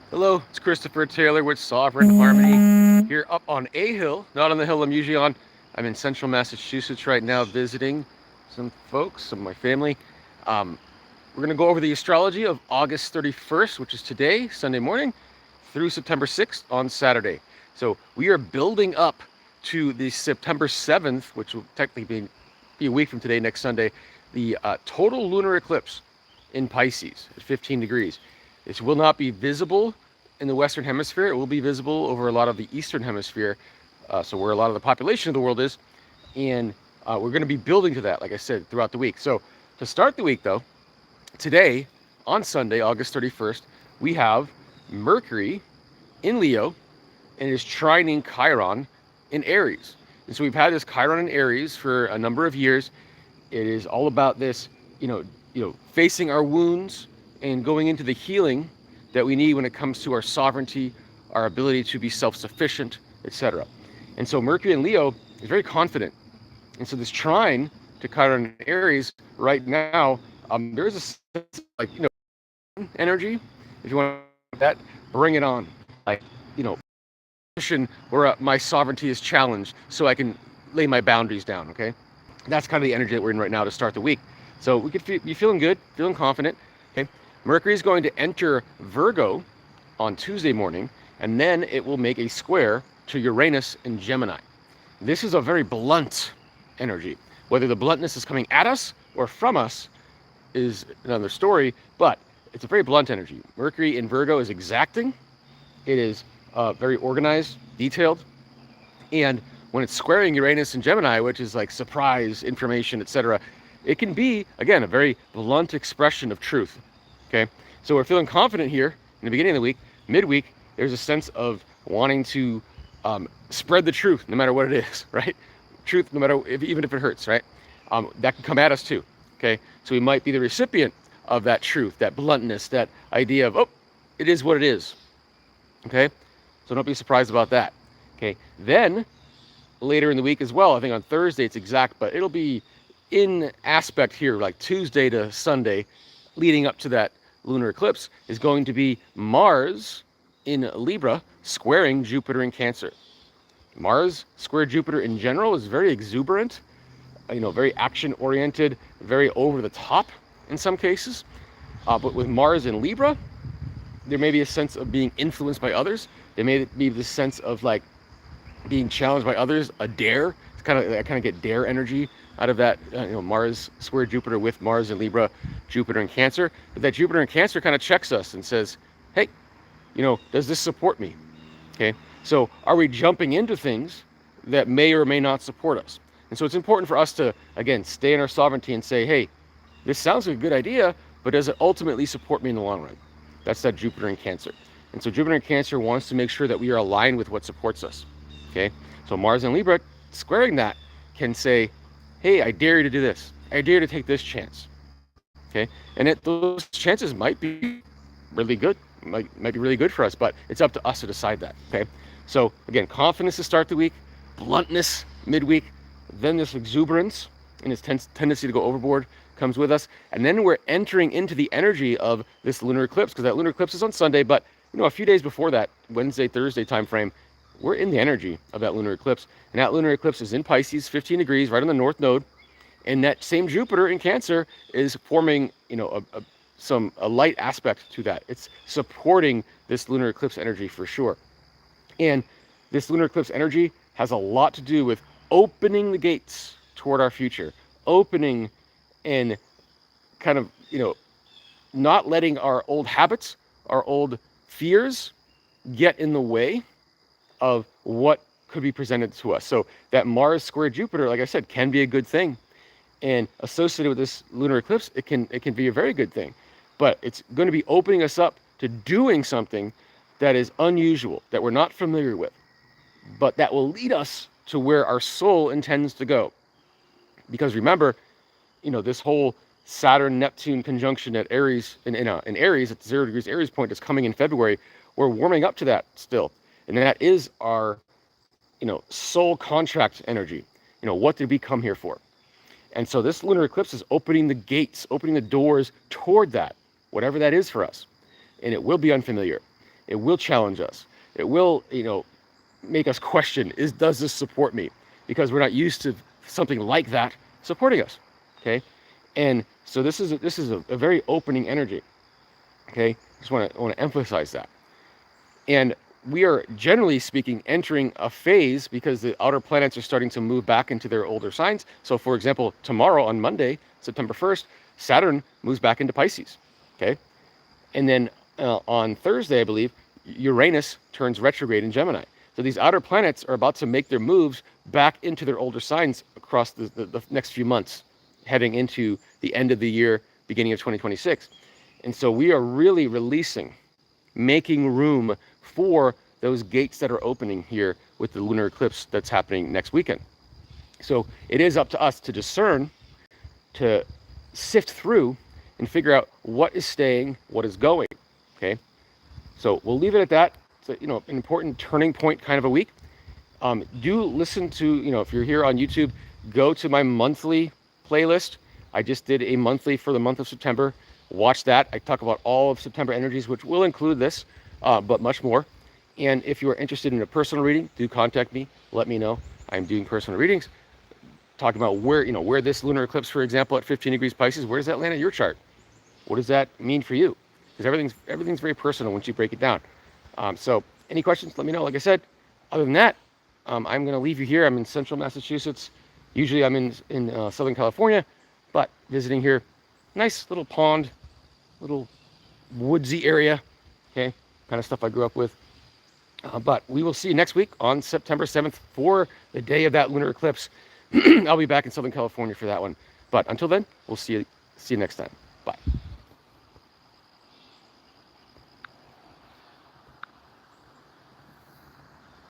Hello, it's Christopher Taylor with Sovereign Harmony here up on a hill, not on the hill I'm usually on. I'm in central Massachusetts right now visiting some folks, some of my family. Um, we're going to go over the astrology of August 31st, which is today, Sunday morning, through September 6th on Saturday. So we are building up to the September 7th, which will technically be a week from today, next Sunday, the total lunar eclipse in Pisces at 15 degrees. This will not be visible in the Western Hemisphere. It will be visible over a lot of the Eastern Hemisphere, so where a lot of the population of the world is. And we're going to be building to that, like I said, throughout the week. So to start the week, though, today, on Sunday, August 31st, we have Mercury in Leo and is trining Chiron in Aries. And so we've had this Chiron in Aries for a number of years. It is all about this, facing our wounds and going into the healing that we need when it comes to our sovereignty, our ability to be self-sufficient, etc. And so Mercury in Leo is very confident. And so this trine to Chiron in Aries right now, there's a sense of, energy. If you want that, bring it on. Like, position where my sovereignty is challenged so I can lay my boundaries down, okay? That's kind of the energy that we're in right now to start the week. So we could be feeling good, feeling confident, okay? Mercury is going to enter Virgo on Tuesday morning, and then it will make a square to Uranus in Gemini. This is a very blunt energy. Whether the bluntness is coming at us or from us is another story, but it's a very blunt energy. Mercury in Virgo is exacting. It is very organized, detailed, and when it's squaring Uranus and Gemini, which is like surprise, information, etc., it can be, again, a very blunt expression of truth. Okay, so we're feeling confident here in the beginning of the week. Midweek, there's a sense of wanting to spread the truth, no matter what it is, right? Truth, no matter even if it hurts, right? That can come at us too. Okay, so we might be the recipient of that truth, that bluntness, that idea of, oh, it is what it is. Okay, so don't be surprised about that. Okay, then later in the week as well, I think on Thursday it's exact, but it'll be in aspect here, like Tuesday to Sunday, leading up to that lunar eclipse, is going to be Mars in Libra squaring Jupiter in Cancer. Mars square Jupiter in general is very exuberant, very action-oriented, very over-the-top in some cases. But with Mars in Libra, there may be a sense of being influenced by others. There may be this sense of like being challenged by others, a dare. I kind of get dare energy out of that, Mars square Jupiter with Mars in Libra, Jupiter in Cancer. But that Jupiter in Cancer kind of checks us and says, hey, does this support me? Okay, so are we jumping into things that may or may not support us? And so it's important for us to, again, stay in our sovereignty and say, hey, this sounds like a good idea, but does it ultimately support me in the long run? That's that Jupiter in Cancer. And so Jupiter in Cancer wants to make sure that we are aligned with what supports us. Okay, so Mars in Libra squaring that can say, hey, I dare you to do this. I dare you to take this chance. Okay, and those chances might be really good, might be really good for us, but it's up to us to decide that. Okay, so again, confidence to start the week, bluntness midweek, then this exuberance and its tendency to go overboard comes with us, and then we're entering into the energy of this lunar eclipse, because that lunar eclipse is on Sunday, but a few days before that, Wednesday, Thursday time frame, we're in the energy of that lunar eclipse, and that lunar eclipse is in Pisces, 15 degrees, right on the north node, and that same Jupiter in Cancer is forming, a light aspect to that. It's supporting this lunar eclipse energy for sure. And this lunar eclipse energy has a lot to do with opening the gates toward our future, opening and kind of, not letting our old habits, our old fears get in the way of what could be presented to us. So that Mars square Jupiter, like I said, can be a good thing. And associated with this lunar eclipse, it can be a very good thing. But it's going to be opening us up to doing something that is unusual, that we're not familiar with, but that will lead us to where our soul intends to go. Because remember, this whole Saturn-Neptune conjunction at Aries, in Aries, at the 0 degrees Aries point is coming in February. We're warming up to that still. And that is our, soul contract energy. What did we come here for? And so this lunar eclipse is opening the gates, opening the doors toward that, whatever that is for us. And it will be unfamiliar. It will challenge us. It will, make us question, does this support me? Because we're not used to something like that supporting us. Okay. And so this is a very opening energy. Okay. Just want to emphasize that. And we are, generally speaking, entering a phase because the outer planets are starting to move back into their older signs. So for example, tomorrow on Monday, September 1st, Saturn moves back into Pisces. Okay. And then on Thursday, I believe, Uranus turns retrograde in Gemini. So these outer planets are about to make their moves back into their older signs across the next few months, heading into the end of the year, beginning of 2026. And so we are really releasing, making room for those gates that are opening here with the lunar eclipse that's happening next weekend. So it is up to us to discern, to sift through and figure out what is staying, what is going. Okay. So we'll leave it at that. It's an important turning point kind of a week. Do listen to, if you're here on YouTube, go to my monthly playlist. I just did a monthly for the month of September. Watch that. I talk about all of September energies, which will include this, but much more. And if you are interested in a personal reading, do contact me. Let me know. I'm doing personal readings, talking about where this lunar eclipse, for example, at 15 degrees Pisces, where does that land in your chart? What does that mean for you? Because everything's very personal once you break it down. So any questions, let me know. Like I said, other than that, I'm going to leave you here. I'm in central Massachusetts. Usually I'm in Southern California, but visiting here. Nice little pond, little woodsy area. Okay, kind of stuff I grew up with. But we will see you next week on September 7th for the day of that lunar eclipse. I'll be back in Southern California for that one. But until then, we'll see you next time. Bye.